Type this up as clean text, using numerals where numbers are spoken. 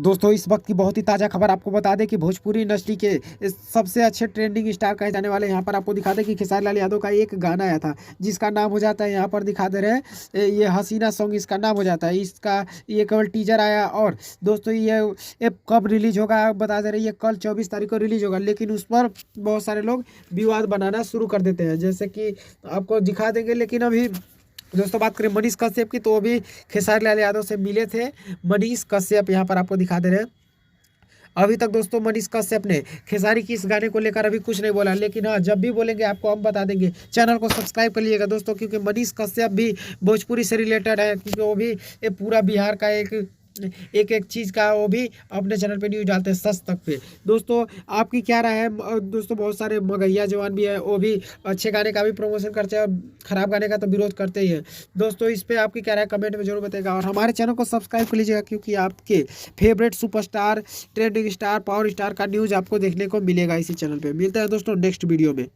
दोस्तों इस वक्त की बहुत ही ताज़ा खबर आपको बता दें कि भोजपुरी इंडस्ट्री के इस सबसे अच्छे ट्रेंडिंग स्टार कहे जाने वाले यहाँ पर आपको दिखा दें कि खेसारी लाल यादव का एक गाना आया था जिसका नाम हो जाता है, यहाँ पर दिखा दे रहे हैं, ये हसीना सॉन्ग इसका नाम हो जाता है। इसका ये केवल टीजर आया और दोस्तों ये कब रिलीज होगा आप बता दे रहे हैं, ये कल 24 तारीख को रिलीज होगा। लेकिन उस पर बहुत सारे लोग विवाद बनाना शुरू कर देते हैं, जैसे कि आपको दिखा देंगे। लेकिन अभी दोस्तों बात करें मनीष कश्यप की, तो अभी खेसारी लाल यादव से मिले थे मनीष कश्यप, यहाँ पर आपको दिखा दे रहे हैं। अभी तक दोस्तों मनीष कश्यप ने खेसारी की इस गाने को लेकर अभी कुछ नहीं बोला, लेकिन हाँ जब भी बोलेंगे आपको हम बता देंगे। चैनल को सब्सक्राइब कर लीजिएगा दोस्तों, क्योंकि मनीष कश्यप भी भोजपुरी से रिलेटेड है, क्योंकि वो भी ये पूरा बिहार का एक एक चीज़ का वो भी अपने चैनल पे न्यूज डालते हैं सच तक पे। दोस्तों आपकी क्या राय है? दोस्तों बहुत सारे मगहिया जवान भी है, वो भी अच्छे गाने का भी प्रमोशन करते हैं और खराब गाने का तो विरोध करते ही है। दोस्तों इस पे आपकी क्या राय कमेंट में जरूर बताइएगा, और हमारे चैनल को सब्सक्राइब कर लीजिएगा, क्योंकि आपके favourite superstar, trending star, power star का न्यूज़ आपको देखने को मिलेगा इसी चैनल पर। मिलता है दोस्तों नेक्स्ट वीडियो में।